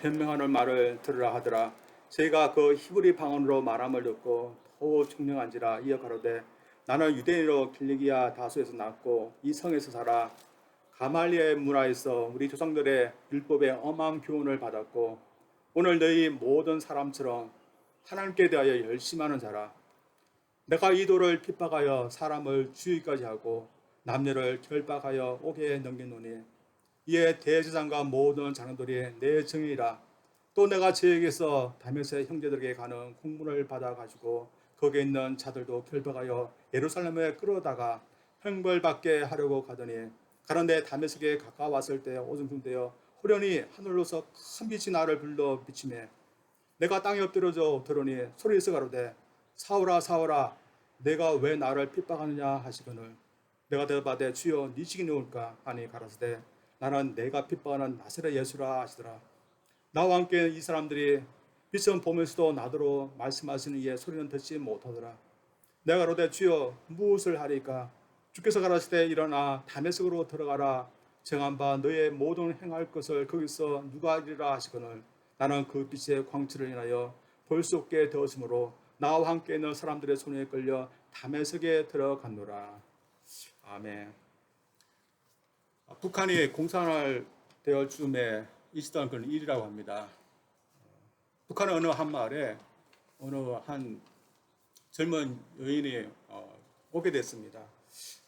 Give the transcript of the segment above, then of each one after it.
변명하는 말을 들으라 하더라. 저희가 그 히브리 방언으로 말함을 듣고 더욱 청명한지라. 이어 가로되 나는 유대인으로 길리기아 다소에서 났고 이 성에서 살아 가말리엘 문화에서 우리 조상들의 율법의 엄한 교훈을 받았고 오늘 너희 모든 사람처럼 하나님께 대하여 열심하는 자라. 내가 이 돌을 핍박하여 사람을 죽이기까지 하고 남녀를 결박하여 옥에 넘기노니 이에 대제사장과 모든 장로들이 내 증인이라. 또 내가 저에게서 다메섹 형제들에게 가는 공문을 받아 가지고 거기에 있는 자들도 결박하여 예루살렘에 끌어다가 형벌받게 하려고 가더니 가는데 다메섹에 가까웠을 때 오줌중되어 호련히 하늘로서 큰 빛이 나를 불러 비치매 내가 땅에 엎드려져 들으니 소리에서 가로되 사울아 사울아 내가 왜 나를 핍박하느냐 하시거늘 내가 대답하되 주여 네 직이 누굴까 하니 가라사대 나는 내가 핍박하는 나사렛 예수라 하시더라. 나와 함께 이 사람들이 빛은 보면서도 나더러 말씀하시는 이에 소리는 듣지 못하더라. 내가 가로되 주여 무엇을 하리까? 주께서 가라사대 일어나 다메섹으로 들어가라. 정한 바 너의 모든 행할 것을 거기서 누가 이리라 하시거늘 나는 그 빛의 광채를 인하여 볼 수 없게 되었으므로 나와 함께 있는 사람들의 손에 끌려 다메섹에 들어갔노라. 아멘. 북한이 공산화될 즈음에 있었던 그런 일이라고 합니다. 북한의 어느 한 마을에 어느 한 젊은 여인이 오게 됐습니다.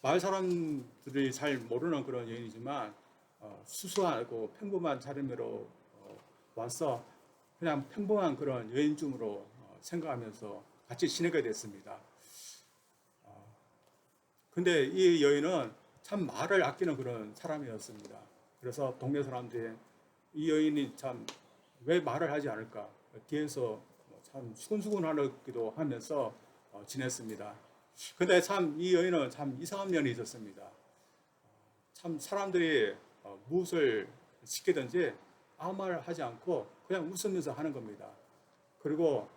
마을 사람들이 잘 모르는 그런 여인이지만 수수하고 평범한 자리매로 와서 그냥 평범한 그런 여인쯤으로 생각하면서 같이 지내게 됐습니다. 근데 이 여인은 참 말을 아끼는 그런 사람이었습니다. 그래서 동네 사람들이 이 여인이 참 왜 말을 하지 않을까 뒤에서 참 수근수근하기도 하면서 지냈습니다. 근데 참 이 여인은 참 이상한 면이 있었습니다. 참 사람들이 무엇을 시키든지 아무 말 하지 않고 그냥 웃으면서 하는 겁니다. 그리고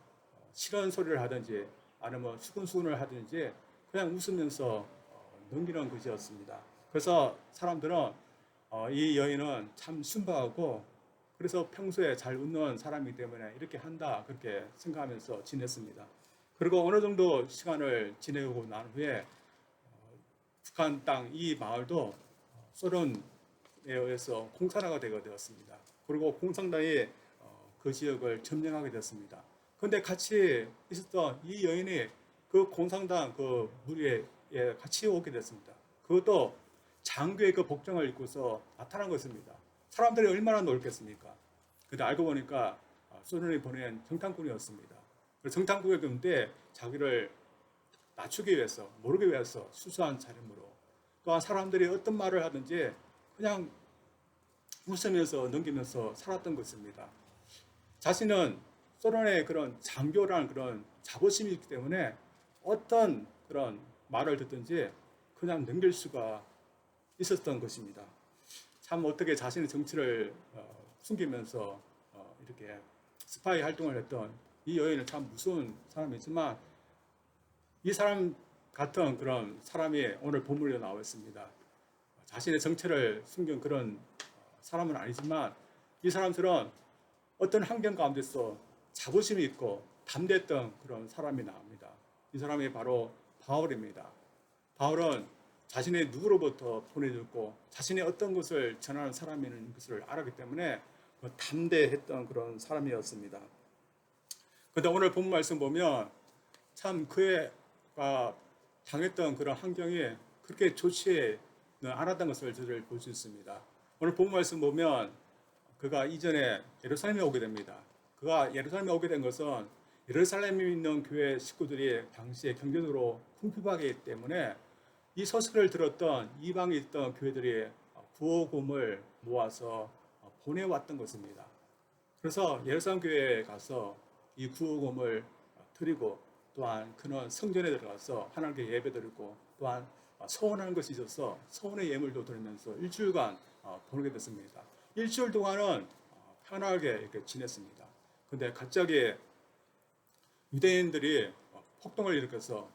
싫은 소리를 하든지 아니면 수근수근을 하든지 그냥 웃으면서 넘기는 것이었습니다. 그래서 사람들은 이 여인은 참 순박하고 그래서 평소에 잘 웃는 사람이기 때문에 이렇게 한다 그렇게 생각하면서 지냈습니다. 그리고 어느 정도 시간을 지내고 난 후에 북한 땅 이 마을도 소련에 의해서 공산화가 되게 되었습니다. 그리고 공산당이 그 지역을 점령하게 되었습니다. 그런데 같이 있었던 이 여인이 그 공산당 그 무리에 같이 오게 됐습니다. 그것도 장교의 그 복장을 입고서 나타난 것입니다. 사람들이 얼마나 놀겠습니까? 근데 알고 보니까 소련이 보낸 정탐꾼이었습니다. 정탐꾼이었는데 자기를 낮추기 위해서, 모르기 위해서 수수한 차림으로 또한 사람들이 어떤 말을 하든지 그냥 웃으면서 넘기면서 살았던 것입니다. 자신은 소련의 그런 장교라는 그런 자부심이 있기 때문에 어떤 그런 말을 듣든지 그냥 넘길 수가 있었던 것입니다. 참 어떻게 자신의 정치를 숨기면서 이렇게 스파이 활동을 했던 이 여인은 참 무서운 사람이지만 이 사람 같은 그런 사람이 오늘 본문에 나와 있습니다. 자신의 정체를 숨긴 그런 사람은 아니지만 이 사람들은 어떤 환경 가운데서 자부심이 있고 담대했던 그런 사람이 나옵니다. 이 사람이 바로 바울입니다. 바울은 자신의 누구로부터 보내졌고 자신이 어떤 것을 전하는 사람이라는 것을 알았기 때문에 담대했던 그런 사람이었습니다. 그런데 오늘 본 말씀 보면 참 그가 당했던 그런 환경이 그렇게 좋지 않았던 것을 저를 볼 수 있습니다. 오늘 본 말씀 보면 그가 이전에 예루살렘에 오게 됩니다. 그가 예루살렘에 오게 된 것은 예루살렘에 있는 교회 식구들이 당시에 경제적으로 풍부하기 때문에 이 소식을 들었던 이방에 있던 교회들이 구호금을 모아서 보내왔던 것입니다. 그래서 예루살렘 교회에 가서 이 구호금을 드리고 또한 그는 성전에 들어가서 하나님께 예배드리고 또한 소원하는 것이 있어서 소원의 예물도 드리면서 일주일간 보내게 됐습니다. 일주일 동안은 편하게 이렇게 지냈습니다. 근데 갑자기 유대인들이 폭동을 일으켜서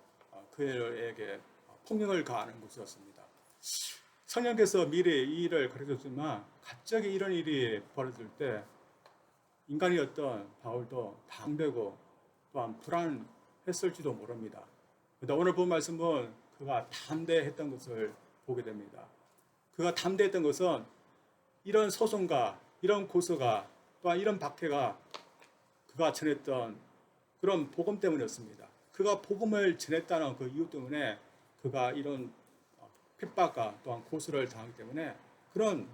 그에게 폭력을 가하는 것이었습니다. 성령께서 미리 이 일을 가르쳤지만 갑자기 이런 일이 벌어질 때 인간이었던 바울도 담대고 또한 불안했을지도 모릅니다. 그런데 오늘 본 말씀은 그가 담대했던 것을 보게 됩니다. 그가 담대했던 것은 이런 소송과 이런 고소가 또한 이런 박해가 그가 전했던 그런 복음 때문이었습니다. 그가 복음을 전했다는 그 이유 때문에 그가 이런 핍박과 또한 고소를 당하기 때문에 그런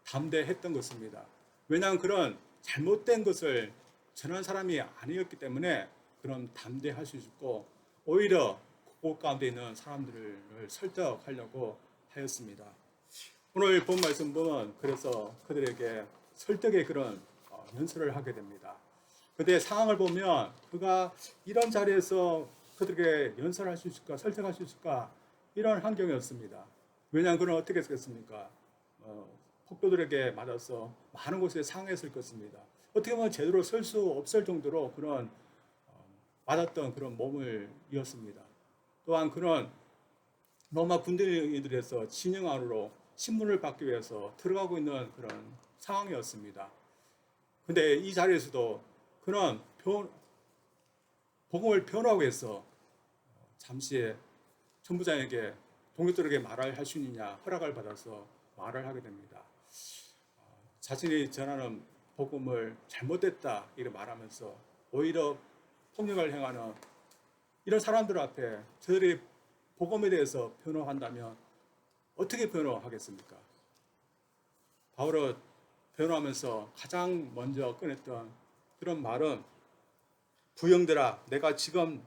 담대했던 것입니다. 왜냐하면 그런 잘못된 것을 전한 사람이 아니었기 때문에 그런 담대할 수 있고 오히려 그곳 가운데 있는 사람들을 설득하려고 하였습니다. 오늘 본 말씀 보면 그래서 그들에게 설득의 그런 연설을 하게 됩니다. 그런데 상황을 보면 그가 이런 자리에서 그들에게 연설할 수 있을까 설득할 수 있을까 이런 환경이었습니다. 왜냐하면 그는 어떻게 했겠습니까? 폭도들에게 맞아서 많은 곳에 상했을 것입니다. 어떻게 보면 제대로 설 수 없을 정도로 그런 맞았던 그런 몸을 이었습니다. 또한 그는 로마 군대들에서 진영 안으로 신문을 받기 위해서 들어가고 있는 그런 상황이었습니다. 근데 이 자리에서도 그는 복음을 변호하기 위해서 잠시 전부장에게 동료들에게 말을 할 수 있느냐 허락을 받아서 말을 하게 됩니다. 자신이 전하는 복음을 잘못됐다 이렇게 말하면서 오히려 폭력을 행하는 이런 사람들 앞에 저들이 복음에 대해서 변호한다면 어떻게 변호하겠습니까? 바울은 변호하면서 가장 먼저 꺼냈던 그런 말은 부형들아 내가 지금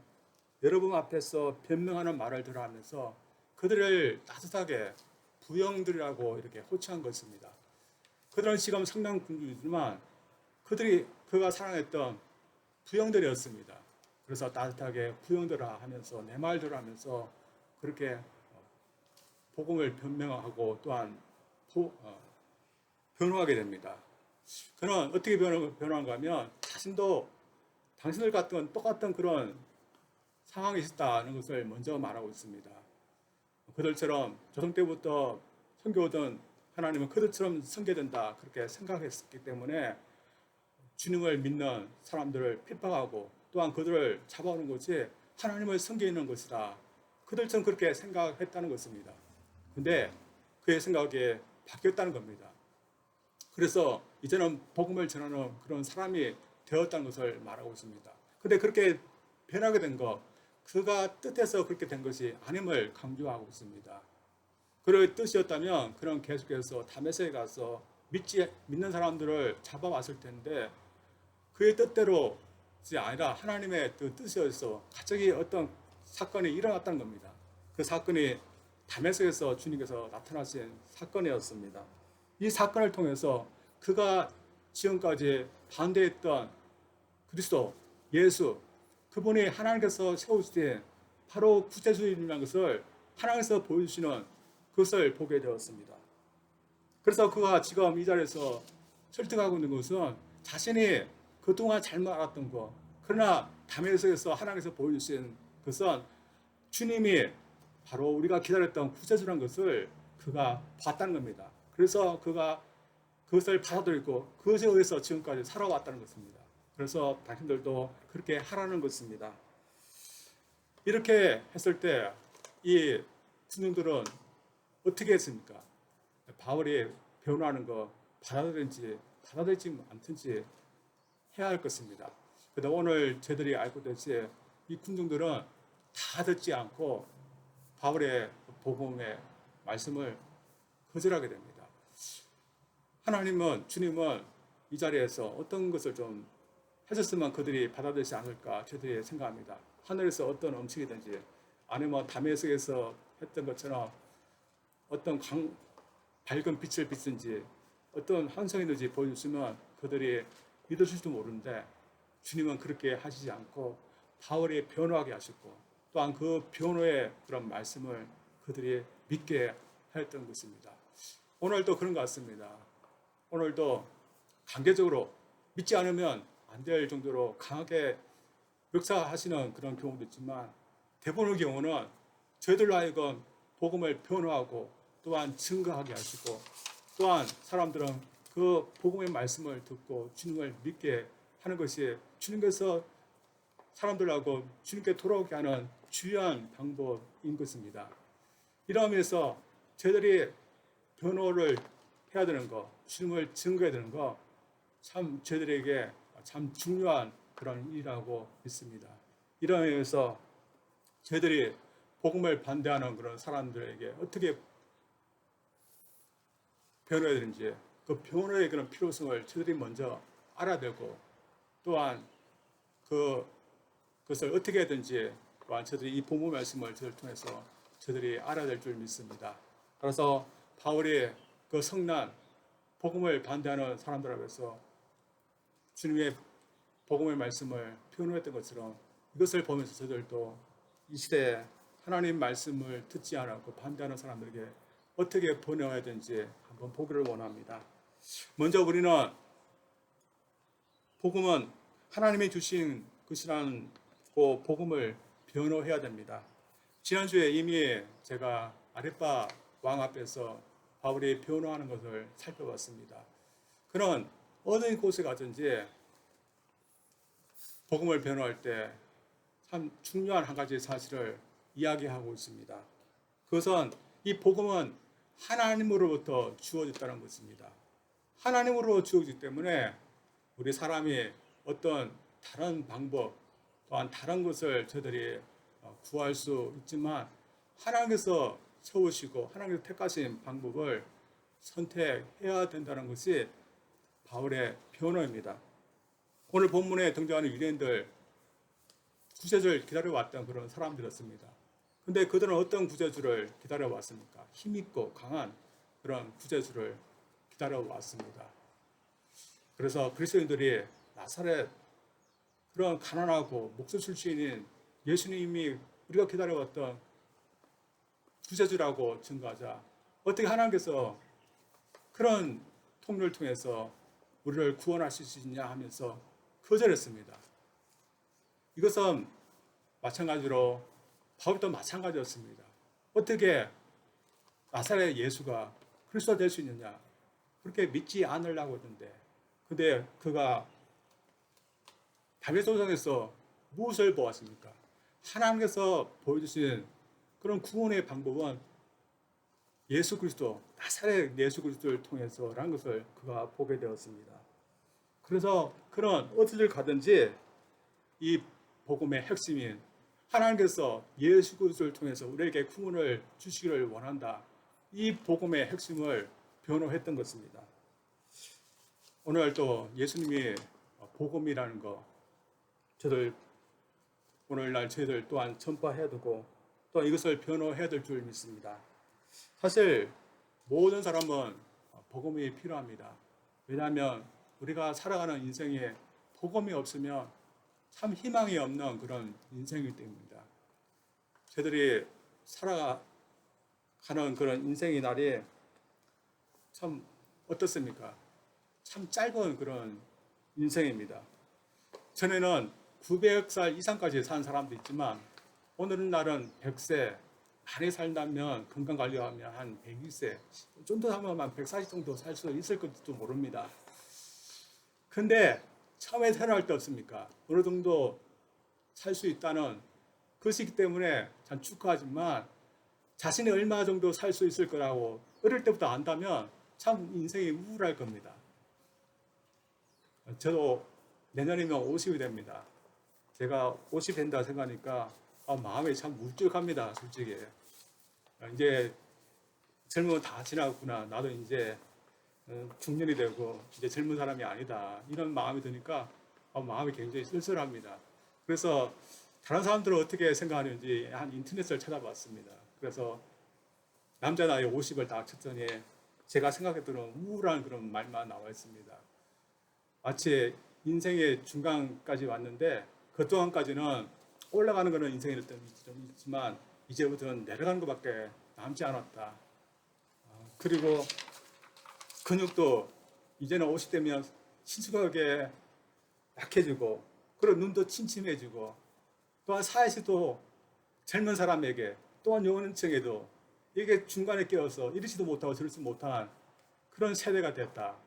여러분 앞에서 변명하는 말을 들어 하면서 그들을 따뜻하게 부형들이라고 이렇게 호칭한 것입니다. 그들은 지금 상당 군주이지만 그가 사랑했던 부형들이었습니다. 그래서 따뜻하게 부형들아 하면서 내 말들어 하면서 그렇게 복음을 변명하고 또한 변호하게 됩니다. 그는 어떻게 변호한가 하면 자신도 당신들 같은 똑같은 그런 상황이 있었다는 것을 먼저 말하고 있습니다. 그들처럼 조선 때부터 섬겨오던 하나님은 그들처럼 섬겨야 그렇게 생각했기 때문에 주님을 믿는 사람들을 핍박하고 또한 그들을 잡아오는 것이 하나님을 섬기는 것이다. 그들처럼 그렇게 생각했다는 것입니다. 근데 그의 생각이 바뀌었다는 겁니다. 그래서 이제는 복음을 전하는 그런 사람이 되었다는 것을 말하고 있습니다. 근데 그렇게 변하게 된 것, 그가 뜻해서 그렇게 된 것이 아님을 강조하고 있습니다. 그의 뜻이었다면 그는 계속해서 다메섹에 가서 믿는 사람들을 잡아왔을 텐데 그의 뜻대로지 아니라 하나님의 그 뜻이어서 갑자기 어떤 사건이 일어났다는 겁니다. 그 사건이 다메섹에서 주님께서 나타나신 사건이었습니다. 이 사건을 통해서 그가 지금까지 반대했던 그리스도, 예수, 그분이 하나님께서 세우신 바로 구세주이라는 것을 하나님께서 보여주시는 그것을 보게 되었습니다. 그래서 그가 지금 이 자리에서 설득하고 있는 것은 자신이 그동안 잘못 알았던 것, 그러나 다메섹에서 하나님께서 보여주신 것은 주님이 바로 우리가 기다렸던 구세주라는 것을 그가 봤다는 겁니다. 그래서 그가 그것을 받아들이고 그것에 의해서 지금까지 살아왔다는 것입니다. 그래서 당신들도 그렇게 하라는 것입니다. 이렇게 했을 때 이 군인들은 어떻게 했습니까? 바울이 변호하는 거 받아들이지 않든지 해야 할 것입니다. 그런데 오늘 저희들이 알고 있듯이 이 군중들은 다 듣지 않고 바울의 복음의 말씀을 거절하게 됩니다. 주님은 이 자리에서 어떤 것을 좀 하셨으면 그들이 받아들이지 않을까 저희들이 생각합니다. 하늘에서 어떤 음식이든지 아니면 다메섹에서 했던 것처럼 어떤 밝은 빛을 비춘지 어떤 환상이든지 보여주시면 그들이 믿으실지도 모르는데 주님은 그렇게 하시지 않고 바울이 변호하게 하셨고 또한 그 변호의 그런 말씀을 그들이 믿게 하였던 것입니다. 오늘도 그런 것 같습니다. 오늘도 강제적으로 믿지 않으면 안 될 정도로 강하게 역사하시는 그런 경우도 있지만 대부분의 경우는 저희들로 하여금 복음을 변호하고 또한 증거하게 하시고 또한 사람들은 그 복음의 말씀을 듣고 주님을 믿게 하는 것이 주님께서 사람들하고 주님께 돌아오게 하는 주요한 방법인 것입니다. 이러면서 저희들이 변호를 해야 되는 거, 주님을 증거해야 되는 거, 참 저희들에게 참 중요한 그런 일이라고 믿습니다. 이러면서 저희들이 복음을 반대하는 그런 사람들에게 어떻게 변호해야 되는지, 그 변호의 그런 필요성을 저희들이 먼저 알아야 되고, 또한 그것을 어떻게 해야되는지 또한 저희들이 이 본문 말씀을 저희를 통해서 저희들이 알아야 될 줄 믿습니다. 그래서 바울이 그 성난 복음을 반대하는 사람들하고 해서 주님의 복음의 말씀을 표현했던 것처럼 이것을 보면서 저들도 이 시대에 하나님 말씀을 듣지 않고 반대하는 사람들에게 어떻게 번역해야 되는지 한번 보기를 원합니다. 먼저 우리는 복음은 하나님이 주신 것이라는 그 복음을 변호해야 됩니다. 지난주에 이미 제가 아레빠 왕 앞에서 바울이 변호하는 것을 살펴봤습니다. 그는 어느 곳에 가든지 복음을 변호할 때 참 중요한 한 가지 사실을 이야기하고 있습니다. 그것은 이 복음은 하나님으로부터 주어졌다는 것입니다. 하나님으로 주어지기 때문에 우리 사람이 어떤 다른 방법 또한 다른 것을 저들이 구할 수 있지만 하나님께서 세우시고 하나님께서 택하신 방법을 선택해야 된다는 것이 바울의 변호입니다. 오늘 본문에 등장하는 유대인들 구세주를 기다려왔던 그런 사람들이었습니다. 근데 그들은 어떤 구세주를 기다려왔습니까? 힘있고 강한 그런 구세주를 기다려왔습니다. 그래서 그리스도인들이 나사렛 그런 가난하고 목수 출신인 예수님이 우리가 기다려왔던 구세주라고 증거하자 어떻게 하나님께서 그런 통로를 통해서 우리를 구원하실 수 있냐 하면서 거절했습니다. 이것은 마찬가지로 바울도 마찬가지였습니다. 어떻게 나사렛 예수가 그리스도가 될 수 있느냐 그렇게 믿지 않으려고 했는데 근데 그가 다윗 도상에서 무엇을 보았습니까? 하나님께서 보여주신 그런 구원의 방법은 예수 그리스도, 나사렛 예수 그리스도를 통해서라는 것을 그가 보게 되었습니다. 그래서 그는 어디를 가든지 이 복음의 핵심인 하나님께서 예수 그리스도를 통해서 우리에게 구원을 주시기를 원한다. 이 복음의 핵심을 변호했던 것입니다. 오늘 또 예수님이 복음이라는 거 저들 오늘날 저희들 또한 전파해야 되고 또 이것을 변호해야 될 줄 믿습니다. 사실 모든 사람은 복음이 필요합니다. 왜냐하면 우리가 살아가는 인생에 복음이 없으면 참 희망이 없는 그런 인생이기 때문입니다. 저희들이 살아가는 그런 인생의 날이 참 어떻습니까? 참 짧은 그런 인생입니다. 전에는 900살 이상까지 산 사람도 있지만 오늘날은 100세 많이 살다면 건강관리하면 한 120세 좀 더 하면 한 140 정도 살 수 있을 것도 모릅니다. 근데 처음에 태어날 때 없습니까? 어느 정도 살 수 있다는 것이기 때문에 참 축하하지만 자신이 얼마 정도 살 수 있을 거라고 어릴 때부터 안다면 참 인생이 우울할 겁니다. 저도 내년이면 50이 됩니다. 제가 50 된다 생각하니까 마음이 참 울적합니다. 솔직히 이제 젊은 건 다 지나갔구나. 나도 이제 중년이 되고 이제 젊은 사람이 아니다. 이런 마음이 드니까 마음이 굉장히 쓸쓸합니다. 그래서 다른 사람들은 어떻게 생각하는지 한 인터넷을 찾아봤습니다. 그래서 남자 나이 50을 다 쳤더니 제가 생각했던 우울한 그런 말만 나와 있습니다. 마치 인생의 중간까지 왔는데 그동안까지는 올라가는 것은 인생이 좀 있지만 이제부터는 내려가는 것밖에 남지 않았다. 그리고 근육도 이제는 50대면 신축하게 약해지고 그리고 눈도 침침해지고 또한 사회시도 젊은 사람에게 또한 여원층에도 이게 중간에 끼어서 이러지도 못하고 저러지 못한 그런 세대가 됐다.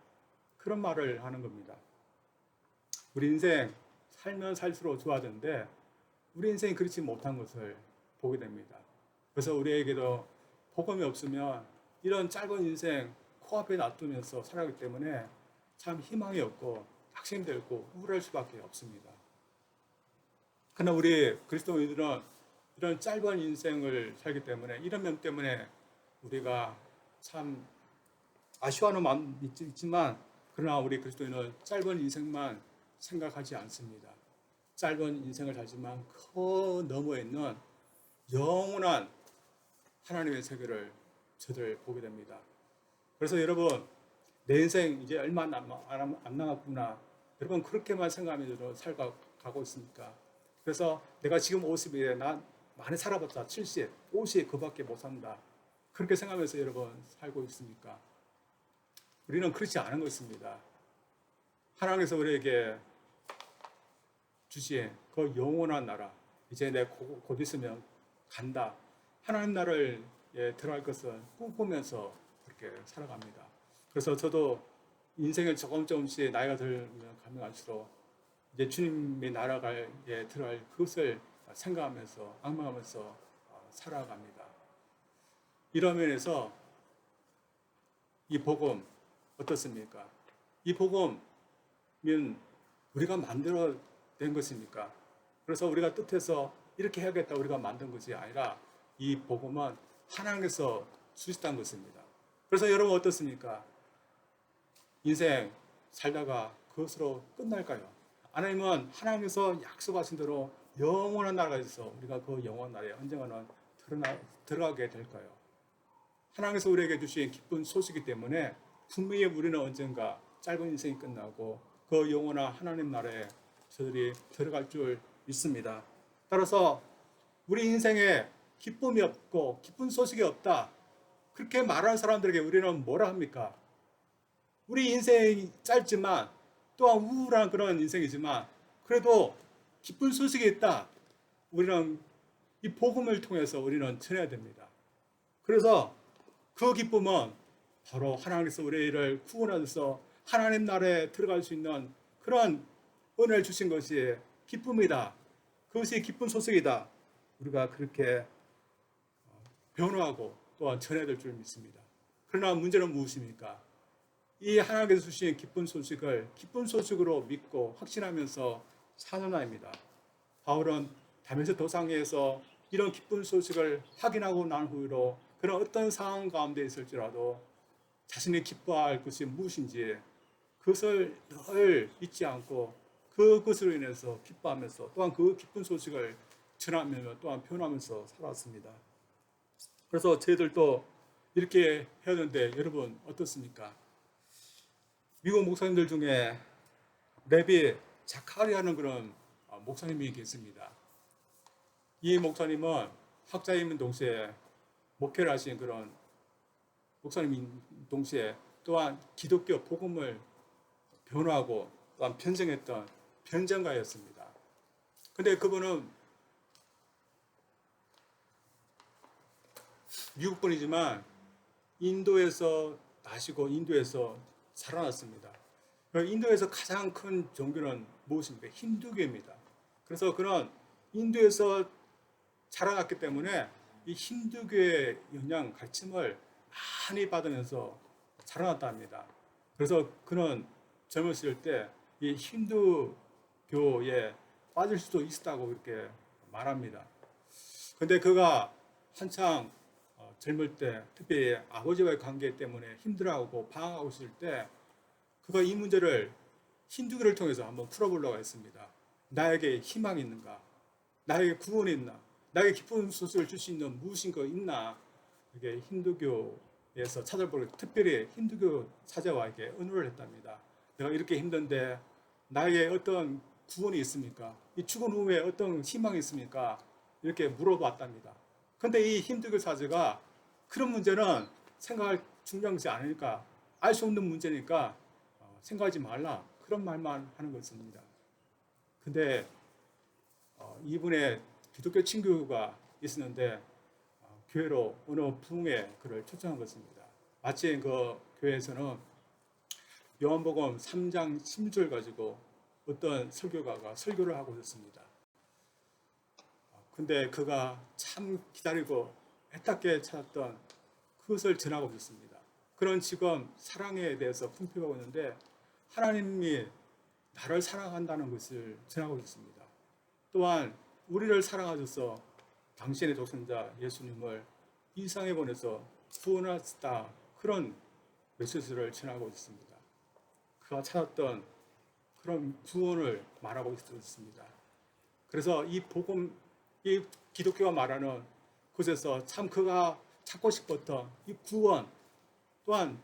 그런 말을 하는 겁니다. 우리 인생 살면 살수록 좋아졌는데 우리 인생이 그렇지 못한 것을 보게 됩니다. 그래서 우리에게도 복음이 없으면 이런 짧은 인생 코앞에 놔두면서 살아가기 때문에 참 희망이 없고 낙심도 없고 우울할 수밖에 없습니다. 그러나 우리 그리스도인들은 이런 짧은 인생을 살기 때문에 이런 면 때문에 우리가 참 아쉬워하는 마음 있지만 그러나 우리 그리스도인은 짧은 인생만 생각하지 않습니다. 짧은 인생을 살지만 그 너머에 있는 영원한 하나님의 세계를 저들 보게 됩니다. 그래서 여러분 내 인생 이제 얼마 안 남았구나. 여러분 그렇게만 생각하면서 살아가고 있습니까? 그래서 내가 지금 50이에 난 많이 살아봤자 70, 50 그밖에 못 산다. 그렇게 생각하면서 여러분 살고 있습니까? 우리는 그렇지 않은 것입니다. 하나님께서 우리에게 주신 그 영원한 나라, 이제 내 곧 있으면 간다. 하나님 나라를 들어갈 것을 꿈꾸면서 그렇게 살아갑니다. 그래서 저도 인생을 조금씩 나이가 들면 가면 갈수록 이제 주님의 나라에 들어갈 그것을 생각하면서 악망하면서 살아갑니다. 이런 면에서 이 복음 어떻습니까? 이 복음은 우리가 만들어낸 것입니까? 그래서 우리가 뜻해서 이렇게 해야겠다 우리가 만든 것이 아니라 이 복음은 하나님께서 주셨다는 것입니다. 그래서 여러분 어떻습니까? 인생 살다가 그것으로 끝날까요? 하나님은 하나님께서 약속하신 대로 영원한 나라가 있어서 우리가 그 영원한 나라에 언젠가는 들어가게 될까요? 하나님께서 우리에게 주신 기쁜 소식이기 때문에 분명히 우리는 언젠가 짧은 인생이 끝나고 그 영원한 하나님 나라에 저들이 들어갈 줄 믿습니다. 따라서 우리 인생에 기쁨이 없고 기쁜 소식이 없다. 그렇게 말하는 사람들에게 우리는 뭐라 합니까? 우리 인생이 짧지만 또한 우울한 그런 인생이지만 그래도 기쁜 소식이 있다. 우리는 이 복음을 통해서 우리는 전해야 됩니다. 그래서 그 기쁨은 바로 하나님께서 우리를 구원하셔서 하나님 나라에 들어갈 수 있는 그런 은혜를 주신 것이 기쁨이다. 그것이 기쁜 소식이다. 우리가 그렇게 변호하고 또한 전해야 될 줄 믿습니다. 그러나 문제는 무엇입니까? 이 하나님께서 주신 기쁜 소식을 기쁜 소식으로 믿고 확신하면서 사는 아입니다. 바울은 다메섹 도상에서 이런 기쁜 소식을 확인하고 난 후로 그런 어떤 상황 가운데 있을지라도 자신이 기뻐할 것이 무엇인지 그것을 늘 잊지 않고 그것으로 인해서 기뻐하면서 또한 그 기쁜 소식을 전하며 또한 표현하면서 살았습니다. 그래서 저희들도 이렇게 해야 되는데 여러분 어떻습니까? 미국 목사님들 중에 레비 자카리아는 그런 목사님이 계십니다. 이 목사님은 학자이면 동시에 목회를 하신 그런 목사님인 동시에 또한 기독교 복음을 변호하고 또한 편정했던 편정가였습니다. 근데 그분은 미국 분이지만 인도에서 나시고 인도에서 살아났습니다. 인도에서 가장 큰 종교는 무엇입니까? 힌두교입니다. 그래서 그런 인도에서 자라났기 때문에 이 힌두교의 영향, 가르침을 많이 받으면서 자라났다 합니다. 그래서 그는 젊었을 때 이 힌두교에 빠질 수도 있었다고 이렇게 말합니다. 근데 그가 한창 젊을 때 특히 아버지와의 관계 때문에 힘들어하고 방황하고 있을 때 그가 이 문제를 힌두교를 통해서 한번 풀어보려고 했습니다. 나에게 희망이 있는가? 나에게 구원이 있나? 나에게 기쁜 소식을 줄 수 있는 무엇인가 있나? 이게 힌두교에서 찾아보고 특별히 힌두교 사제와에게 의논을 했답니다. 내가 이렇게 힘든데 나에게 어떤 구원이 있습니까? 이 죽은 후에 어떤 희망이 있습니까? 이렇게 물어봤답니다. 그런데 이 힌두교 사제가 그런 문제는 생각할 중요한 것이 아니니까 알 수 없는 문제니까 생각하지 말라 그런 말만 하는 것입니다. 근데 이분의 기독교 친구가 있었는데 교회로 어느 부흥회 그를 초청한 것입니다. 마침 그 교회에서는 요한복음 3장 16절 가지고 어떤 설교가가 설교를 하고 있었습니다. 근데 그가 참 기다리고 애타게 찾았던 그것을 전하고 있습니다. 그런 지금 사랑에 대해서 품평하고 있는데 하나님이 나를 사랑한다는 것을 전하고 있습니다. 또한 우리를 사랑하셔서 당신의 독생자 예수님을 이 세상에 보내서 구원하셨다, 그런 메시지를 전하고 있습니다. 그가 찾았던 그런 구원을 말하고 있었습니다. 그래서 이 복음, 이 기독교가 말하는 곳에서 참 그가 찾고 싶었던 이 구원, 또한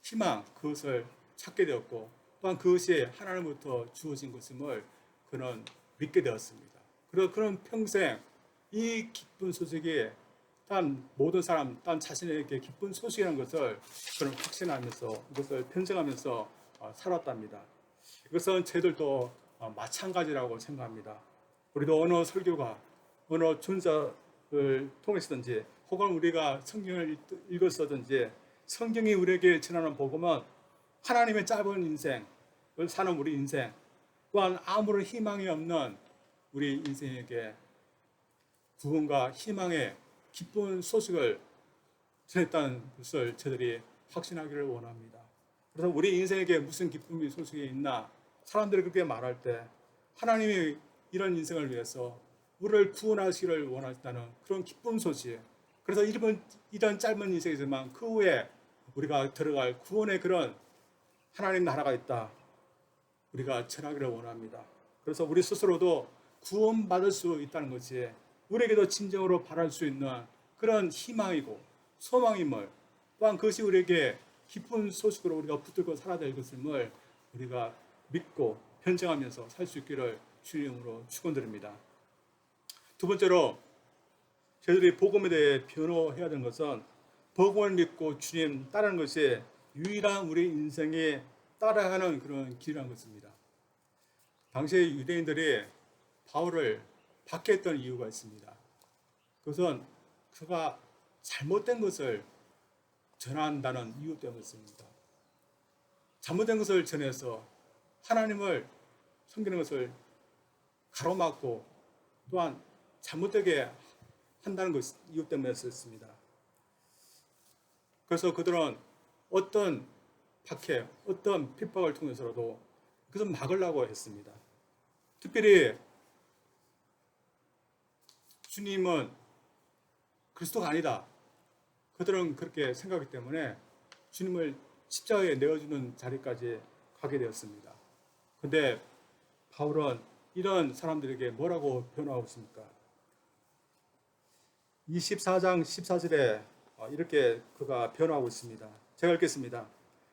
희망, 그것을 찾게 되었고, 또한 그것이 하나님부터 주어진 것임을 그는 믿게 되었습니다. 그래서 그는 평생 이 기쁜 소식이 단 모든 사람, 단 자신에게 기쁜 소식이라는 것을 그는 확신하면서 이것을 편증하면서 살았답니다. 이것은 저희들도 마찬가지라고 생각합니다. 우리도 어느 설교가, 어느 존자를 통해서든지 혹은 우리가 성경을 읽었어든지 성경이 우리에게 전하는 복음은 하나님의 짧은 인생을 사는 우리 인생, 또한 아무런 희망이 없는 우리 인생에게 구원과 희망의 기쁜 소식을 전했다는 것을 저희들이 확신하기를 원합니다. 그래서 우리 인생에게 무슨 기쁨이 소식이 있나, 사람들이 그렇게 말할 때 하나님이 이런 인생을 위해서 우리를 구원하시기를 원하셨다는 그런 기쁜 소식, 그래서 이런 짧은 인생이지만 그 후에 우리가 들어갈 구원의 그런 하나님 나라가 있다, 우리가 전하기를 원합니다. 그래서 우리 스스로도 구원받을 수 있다는 것이 우리에게도 진정으로 바랄 수 있는 그런 희망이고 소망임을, 또한 그것이 우리에게 기쁜 소식으로 우리가 붙들고 살아야 될 것임을 우리가 믿고 변증하면서 살 수 있기를 주님으로 축원드립니다. 두 번째로 저희들이 복음에 대해 변호해야 되는 것은 복음을 믿고 주님 따르는 것이 유일한 우리 인생에 따라가는 그런 길이라는 것입니다. 당시에 유대인들이 바울을 박해했던 이유가 있습니다. 그것은 그가 잘못된 것을 전한다는 이유 때문이었습니다. 잘못된 것을 전해서 하나님을 섬기는 것을 가로막고 또한 잘못되게 한다는 것 이유 때문이었습니다. 그래서 그들은 어떤 박해, 어떤 핍박을 통해서라도 그것을 막으려고 했습니다. 특별히 주님은 그리스도가 아니다, 그들은 그렇게 생각하기 때문에 주님을 십자가에 내어주는 자리까지 가게 되었습니다. 그런데 바울은 이런 사람들에게 뭐라고 변호하고 있습니까? 24장 14절에 이렇게 그가 변호하고 있습니다. 제가 읽겠습니다.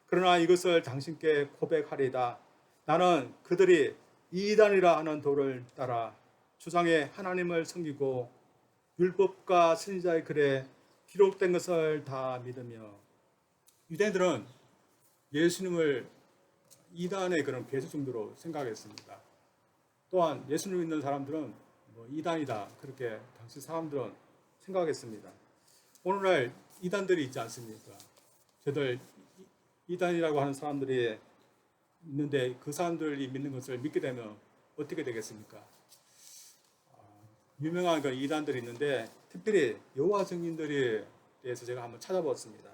그러나 이것을 당신께 고백하리이다. 나는 그들이 이단이라 하는 도를 따라 주장에 하나님을 섬기고 율법과 선지자의 글에 기록된 것을 다 믿으며. 유대인들은 예수님을 이단의 그런 배수 정도로 생각했습니다. 또한 예수님을 믿는 사람들은 이단이다, 그렇게 당시 사람들은 생각했습니다. 오늘날 이단들이 있지 않습니까? 저들 이단이라고 하는 사람들이 있는데 그 사람들이 믿는 것을 믿게 되면 어떻게 되겠습니까? 유명한 그 이단들이 있는데 특별히 여호와 증인들에 대해서 제가 한번 찾아봤습니다.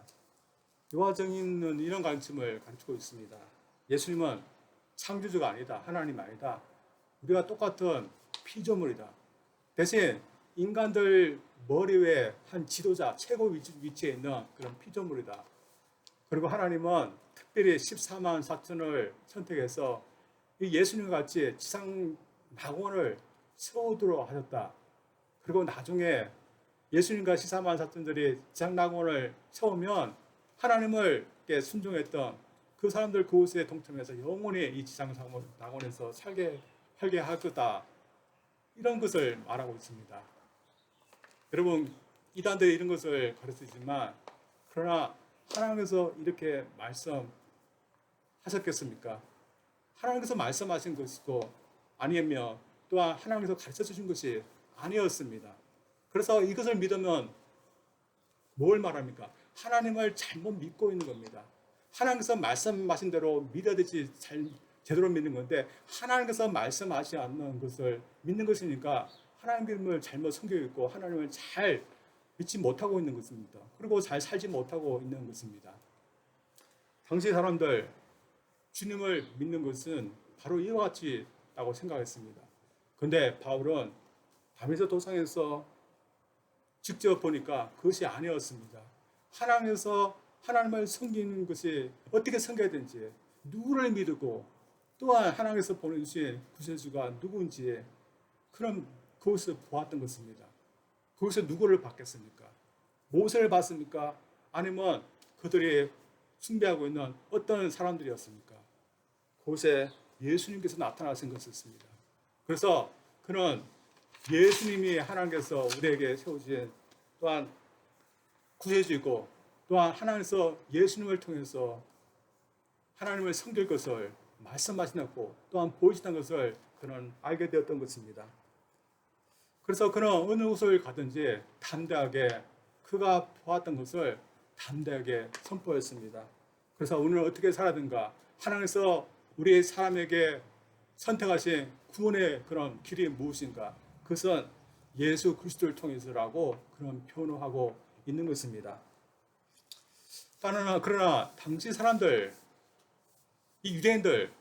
여호와 증인은 이런 가르침을 가르치고 있습니다. 예수님은 창조주가 아니다, 하나님 아니다, 우리가 똑같은 피조물이다. 대신 인간들 머리 위에 한 지도자, 최고 위치에 있는 그런 피조물이다. 그리고 하나님은 특별히 14만 4천을 선택해서 예수님과 같이 지상 낙원을 세우도록 하셨다. 그리고 나중에 예수님과 14만 4천들이 지상 낙원을 세우면 하나님을 순종했던 그 사람들 그곳에 동참해서 영원히 이 지상 낙원에서 살게 할 거다, 이런 것을 말하고 있습니다. 여러분, 이단들이 이런 것을 가르치지만 그러나 하나님께서 이렇게 말씀하셨겠습니까? 하나님께서 말씀하신 것이고 아니면 또한 하나님께서 가르쳐 주신 것이 아니었습니다. 그래서 이것을 믿으면 뭘 말합니까? 하나님을 잘못 믿고 있는 겁니다. 하나님께서 말씀하신 대로 믿어야 되지 잘 제대로 믿는 건데 하나님께서 말씀하지 않는 것을 믿는 것이니까 하나님을 잘못 섬기고 있고 하나님을 잘 믿지 못하고 있는 것입니다. 그리고 잘 살지 못하고 있는 것입니다. 당시 사람들 주님을 믿는 것은 바로 이와 같이라고 생각했습니다. 근데 바울은 다메섹 도상에서 직접 보니까 그것이 아니었습니다. 하나님께서 하나님을 섬기는 것이 어떻게 섬겨야 되는지, 누구를 믿고 또한 하나님께서 보내주신 구세주가 누구인지 그런 그것을 보았던 것입니다. 거기서 누구를 받겠습니까? 모세를 받습니까? 아니면 그들이 숭배하고 있는 어떤 사람들이었습니까? 그곳에 예수님께서 나타나신 것이었습니다. 그래서 그는 예수님이 하나님께서 우리에게 세우신 또한 구세주이고 또한 하나님께서 예수님을 통해서 하나님을 섬길 것을 말씀하시고 또한 보이시는 것을 그는 알게 되었던 것입니다. 그래서 그는 어느 곳을 가든지 담대하게 그가 보았던 것을 담대하게 선포했습니다. 그래서 오늘 어떻게 살아든가 하나님께서 우리 사람에게 선택하신 구원의 그런 길이 무엇인가? 그것은 예수 그리스도를 통해서라고 그런 표현하고 있는 것입니다. 그러나 당시 사람들, 이 유대인들,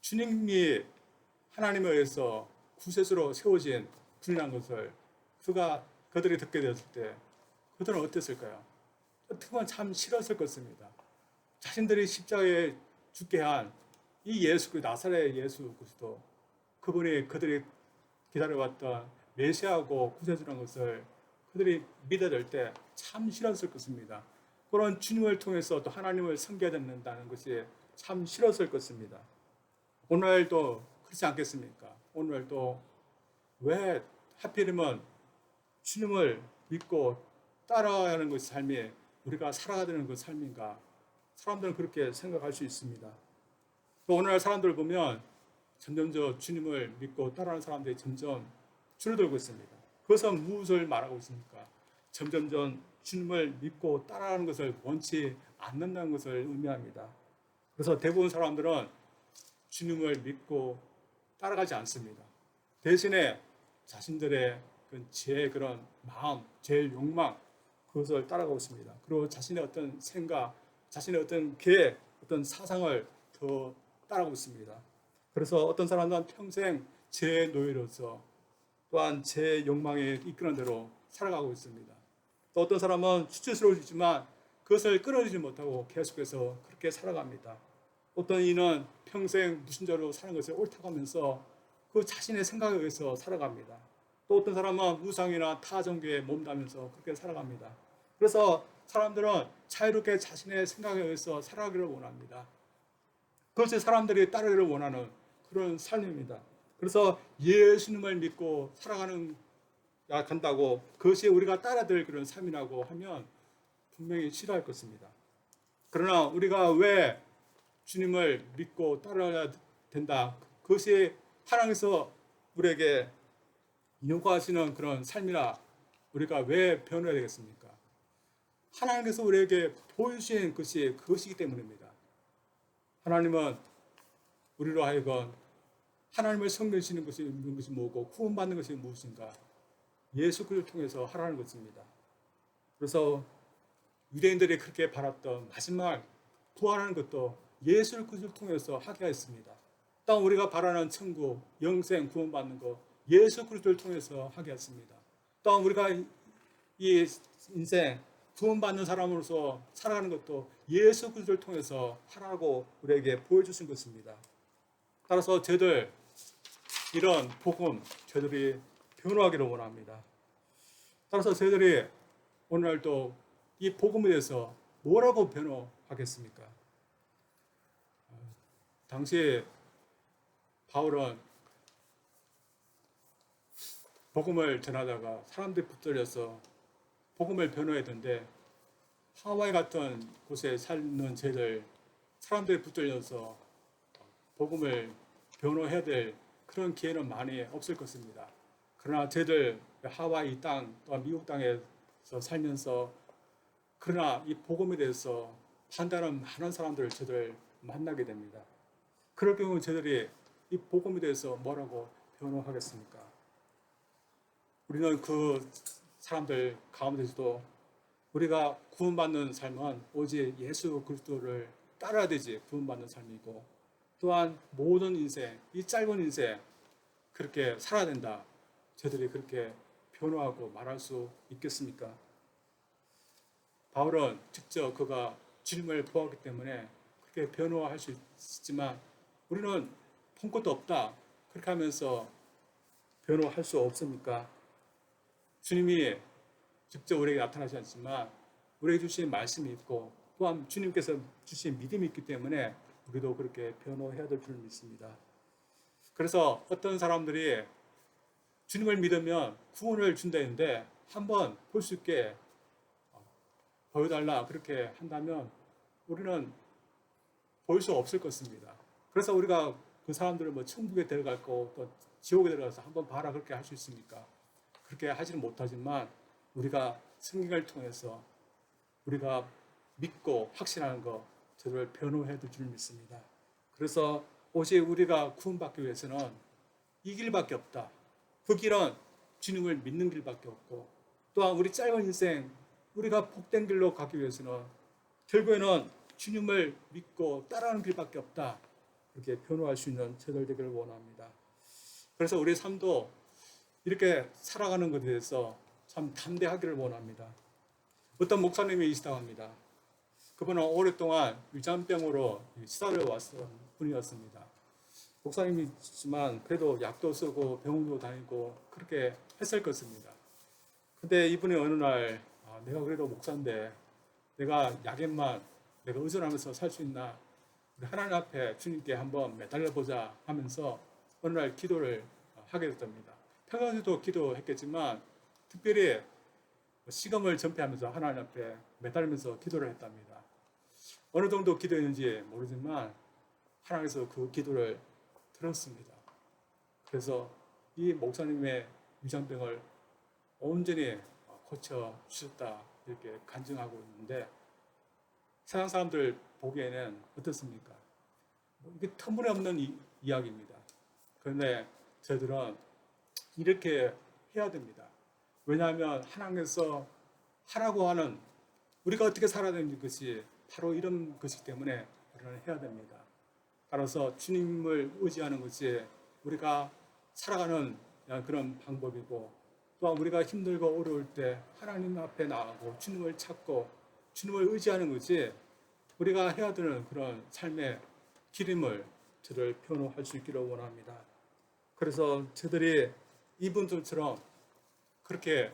주님이 하나님에 의해서 구세주로 세워진 분이라는 것을 그들이 듣게 되었을 때 그들은 어땠을까요? 어떻게 보면 참 싫었을 것입니다. 자신들이 십자가에 죽게 한 이 예수, 나사렛 예수 그리스도, 그분이 그들이 기다려왔던 메시아고 구세주라는 것을 그들이 믿어야 될 때 참 싫었을 것입니다. 그런 주님을 통해서 또 하나님을 섬겨야 된다는 것이 참 싫었을 것입니다. 오늘도 그렇지 않겠습니까? 오늘도 왜 하필이면 주님을 믿고 따라야 하는 것이 삶이 우리가 살아가야 되는 그 삶인가? 사람들은 그렇게 생각할 수 있습니다. 또 오늘날 사람들을 보면 점점 주님을 믿고 따라하는 사람들이 점점 줄어들고 있습니다. 그것은 무엇을 말하고 있습니까? 점점 주님을 믿고 따라하는 것을 원치 않는다는 것을 의미합니다. 그래서 대부분 사람들은 주님을 믿고 따라가지 않습니다. 대신에 자신들의 제 그런 마음, 제 욕망, 그것을 따라가고 있습니다. 그리고 자신의 어떤 생각, 자신의 어떤 계획, 어떤 사상을 더 따라가고 있습니다. 그래서 어떤 사람은 평생 제 노예로서 또한 제 욕망에 이끄는 대로 살아가고 있습니다. 또 어떤 사람은 수치스러우시지만 그것을 끊어지지 못하고 계속해서 그렇게 살아갑니다. 어떤 이는 평생 무신자로 사는 것을 옳다고 하면서 그 자신의 생각에 의해서 살아갑니다. 또 어떤 사람은 우상이나 타 종교에 몸담면서 그렇게 살아갑니다. 그래서 사람들은 자유롭게 자신의 생각에 의해서 살아가기를 원합니다. 그것이 사람들이 따르기를 원하는 그런 삶입니다. 그래서 예수님을 믿고 살아가는 간다고 그것이 우리가 따라야 될 그런 삶이라고 하면 분명히 싫어할 것입니다. 그러나 우리가 왜 주님을 믿고 따라야 된다? 그것이 하나님께서 우리에게 요구하시는 그런 삶이라 우리가 왜 변해야 되겠습니까? 하나님께서 우리에게 보여주신 것이 그것이기 때문입니다. 하나님은 우리로 하여금 하나님을 섬기시는 것이 뭐고 구원받는 것이 무엇인가? 예수 그리스도를 통해서 하라는 것입니다. 그래서 유대인들이 그렇게 바랐던 마지막 부활하는 것도 예수 그리스도를 통해서 하게 했습니다. 또 우리가 바라는 천국, 영생, 구원받는 것 예수 그리스도를 통해서 하게 했습니다. 또 우리가 이 인생 구원받는 사람으로서 살아가는 것도 예수 그리스도를 통해서 하라고 우리에게 보여주신 것입니다. 따라서 저희들 이런 복음 저희들이 변호하기를 원합니다. 따라서 저희들이 오늘도 이 복음에 대해서 뭐라고 변호하겠습니까? 당시 바울은 복음을 전하다가 사람들이 붙들려서 복음을 변호했는데 하와이 같은 곳에 사는 저희들 사람들이 붙들려서 복음을 변호해야 될 그런 기회는 많이 없을 것입니다. 그러나 저희들 하와이 땅 또한 미국 땅에서 살면서 그러나 이 복음에 대해서 판단하는 많은 사람들을 저들 만나게 됩니다. 그럴 경우 저들이 이 복음에 대해서 뭐라고 변호하겠습니까? 우리는 그 사람들 가운데서도 우리가 구원받는 삶은 오직 예수 그리스도를 따라야 되지 구원받는 삶이고, 또한 모든 인생, 이 짧은 인생 그렇게 살아야 된다. 저들이 그렇게 변호하고 말할 수 있겠습니까? 바울은 직접 그가 주님을 보았기 때문에 그렇게 변호할 수 있지만 우리는 본 것도 없다. 그렇게 하면서 변호할 수 없습니까? 주님이 직접 우리에게 나타나지 않지만 우리에게 주신 말씀이 있고, 또한 주님께서 주신 믿음이 있기 때문에 우리도 그렇게 변호해야 될 줄 믿습니다. 그래서 어떤 사람들이 주님을 믿으면 구원을 준다는데 한번 볼 수 있게 보여달라 그렇게 한다면 우리는 볼 수 없을 것입니다. 그래서 우리가 그 사람들을 뭐 천국에 데려갈 거 또 지옥에 데려가서 한번 봐라 그렇게 할 수 있습니까? 그렇게 하지는 못하지만 우리가 성경을 통해서 우리가 믿고 확신하는 것 저를 변호해 줄 줄 믿습니다. 그래서 오직 우리가 구원받기 위해서는 이 길밖에 없다. 그 길은 주님을 믿는 길밖에 없고, 또한 우리 짧은 인생 우리가 복된 길로 가기 위해서는 결국에는 주님을 믿고 따라하는 길밖에 없다. 그렇게 변호할 수 있는 저들 되기를 원합니다. 그래서 우리 삶도 이렇게 살아가는 것에 대해서 참 담대하기를 원합니다. 어떤 목사님이 있다고 합니다. 그분은 오랫동안 위장병으로 시달려 왔던 분이었습니다. 목사님이지만 그래도 약도 쓰고 병원도 다니고 그렇게 했을 것입니다. 근데 이분이 어느 날 내가 그래도 목사인데 내가 약에만 내가 의존하면서 살 수 있나? 우리 하나님 앞에 주님께 한번 매달려 보자 하면서 어느 날 기도를 하게 됐답니다. 평상시도 기도했겠지만 특별히 시금을 전폐하면서 하나님 앞에 매달리면서 기도를 했답니다. 어느 정도 기도했는지 모르지만 하나님께서 그 기도를 들었습니다. 그래서 이 목사님의 위장병을 온전히 고쳐 주셨다 이렇게 간증하고 있는데, 세상 사람들 보기에는 어떻습니까? 이게 터무니없는 이야기입니다. 그런데 저희들은 이렇게 해야 됩니다. 왜냐하면 하나님께서 하라고 하는 우리가 어떻게 살아야 되는 것이 바로 이런 것이기 때문에 우리는 해야 됩니다. 따라서 주님을 의지하는 것이 우리가 살아가는 그런 방법이고, 또한 우리가 힘들고 어려울 때 하나님 앞에 나가고 주님을 찾고 주님을 의지하는 것이 우리가 해야 되는 그런 삶의 길임을 저를 변호할 수 있기를 원합니다. 그래서 저들이 이분들처럼 그렇게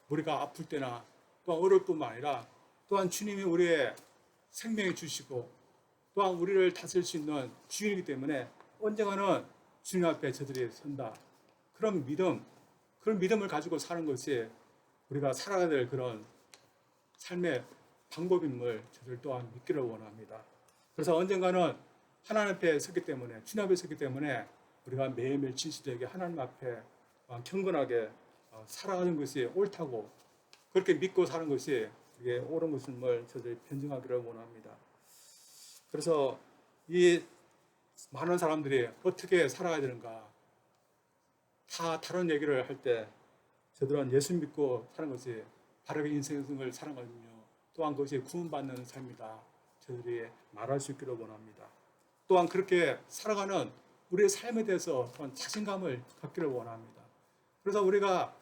우리가 아플 때나 또한 어려울 뿐만 아니라 또한 주님이 우리의 생명을 주시고 또한 우리를 다스릴 수 있는 주인이기 때문에 언젠가는 주님 앞에 저들이 선다. 그런 믿음을 가지고 사는 것이 우리가 살아가야 될 그런 삶의 방법임을 저들 또한 믿기를 원합니다. 그래서 언젠가는 하나님 앞에 섰기 때문에, 주님 앞에 섰기 때문에 우리가 매일매일 진실되게 하나님 앞에 경건하게 살아가는 것이 옳다고 그렇게 믿고 사는 것이 이게 옳은 것임을 저들이 변증하기를 원합니다. 그래서 이 많은 사람들이 어떻게 살아가야 되는가 다 다른 얘기를 할 때 저들은 예수 믿고 사는 것이 바르게 인생을 살아가며 또한 그것이 구원받는 삶이다. 저들이 말할 수 있기를 원합니다. 또한 그렇게 살아가는 우리의 삶에 대해서 또한 자신감을 갖기를 원합니다. 그래서 우리가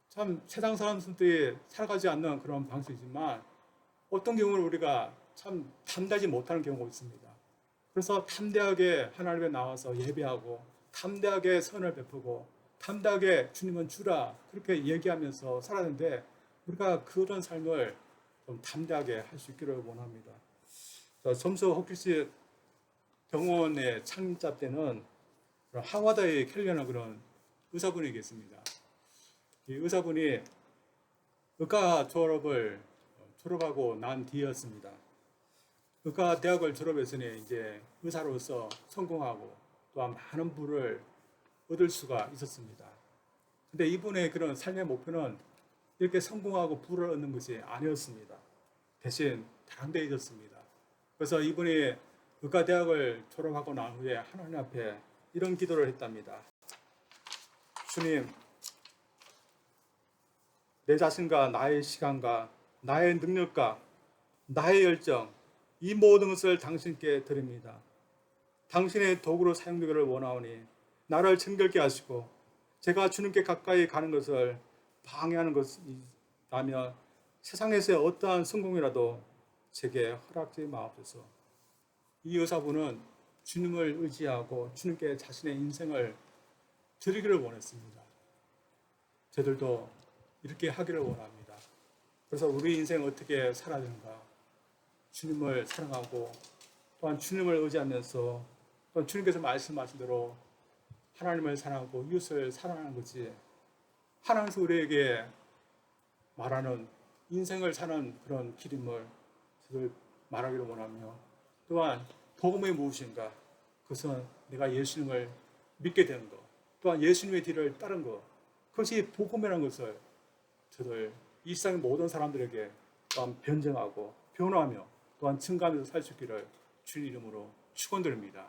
참 세상 사람들이 살아가지 않는 그런 방식이지만 어떤 경우는 우리가 참 담대하지 못하는 경우가 있습니다. 그래서 담대하게 하나님에 나와서 예배하고 담대하게 선을 베푸고 담대하게 주님은 주라 그렇게 얘기하면서 살았는데 우리가 그런 삶을 좀 담대하게 할 수 있기를 원합니다. 점수 호피스 병원의 창립자 때는 하와드의 켈리라는 그런 의사분이 계십니다. 이 의사분이 의과 졸업하고 난 뒤였습니다. 의과 대학을 졸업했으니 이제 의사로서 성공하고 또한 많은 부를 얻을 수가 있었습니다. 근데 이분의 그런 삶의 목표는 이렇게 성공하고 부를 얻는 것이 아니었습니다. 대신 다른 데 잊었습니다. 그래서 이분이 의과대학을 졸업하고 난 후에 하나님 앞에 이런 기도를 했답니다. 주님, 내 자신과 나의 시간과 나의 능력과 나의 열정, 이 모든 것을 당신께 드립니다. 당신의 도구로 사용되기를 원하오니 나를 정결케 하시고 제가 주님께 가까이 가는 것을 방해하는 것이라면 세상에서의 어떠한 성공이라도 제게 허락지 마옵소서. 이 여사분은 주님을 의지하고 주님께 자신의 인생을 드리기를 원했습니다. 저들도 이렇게 하기를 원합니다. 그래서 우리 인생 어떻게 살아야 되는가? 주님을 사랑하고 또한 주님을 의지하면서 또한 주님께서 말씀하신 대로 하나님을 사랑하고 이웃을 사랑하는 것이 하나님께서 우리에게 말하는 인생을 사는 그런 길임을 저들 말하기를 원하며, 또한 복음이 무엇인가? 그것은 내가 예수님을 믿게 되는 것, 또한 예수님의 뒤를 따른 것, 그것이 복음이라는 것을 저들 이 세상의 모든 사람들에게 또한 변증하고 변화하며 또한 증가하면서 살 수 있기를 주님 이름으로 축원드립니다.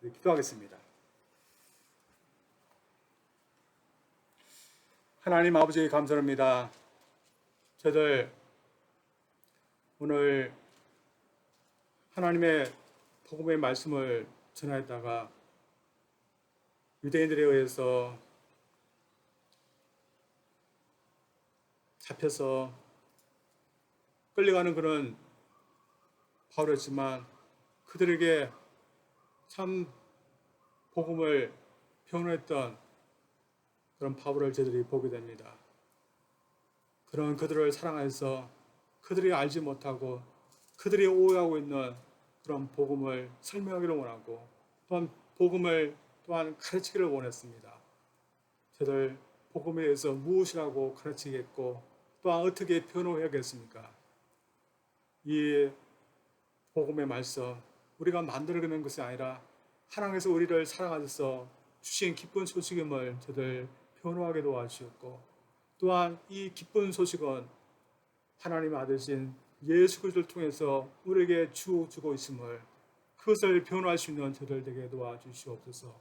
기도하겠습니다. 하나님 아버지 감사합니다. 저들 오늘 하나님의 복음의 말씀을 전하였다가 유대인들에 의해서 잡혀서 끌려가는 그런 바울이었지만 그들에게 참 복음을 변호했던 그런 바울을 저들이 보게 됩니다. 그런 그들을 사랑해서 그들이 알지 못하고 그들이 오해하고 있는 그런 복음을 설명하기를 원하고 또한 복음을 또한 가르치기를 원했습니다. 저들 복음에 대해서 무엇이라고 가르치겠고 또한 어떻게 변호해야겠습니까? 이 복음의 말씀 우리가 만들어내는 것이 아니라 하나님께서 우리를 사랑하셔서 주신 기쁜 소식임을 저들 변호하게 도와주셨고, 또한 이 기쁜 소식은 하나님의 아들신 예수 그리스도를 통해서 우리에게 주고 있음을 그것을 변호할 수 있는 저들 되게 도와주시옵소서.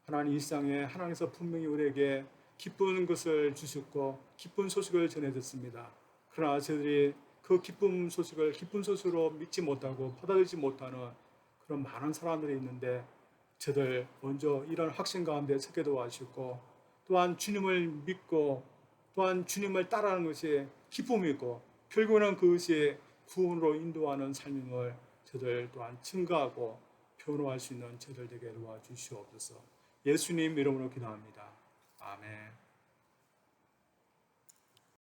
하나님 이 세상에 하나님께서 분명히 우리에게 기쁜 것을 주셨고 기쁜 소식을 전해줬습니다. 그러나 저들이 그 기쁜 소식으로 믿지 못하고 받아들이지 못하는 그런 많은 사람들이 있는데 저들 먼저 이런 확신 가운데 서게 도와주시고, 또한 주님을 믿고 또한 주님을 따라하는 것이 기쁨이고 결국은 그것이 구원으로 인도하는 삶임을 저들 또한 증거하고 변호할 수 있는 저들 되게 도와주시옵소서. 예수님 이름으로 기도합니다. 아멘.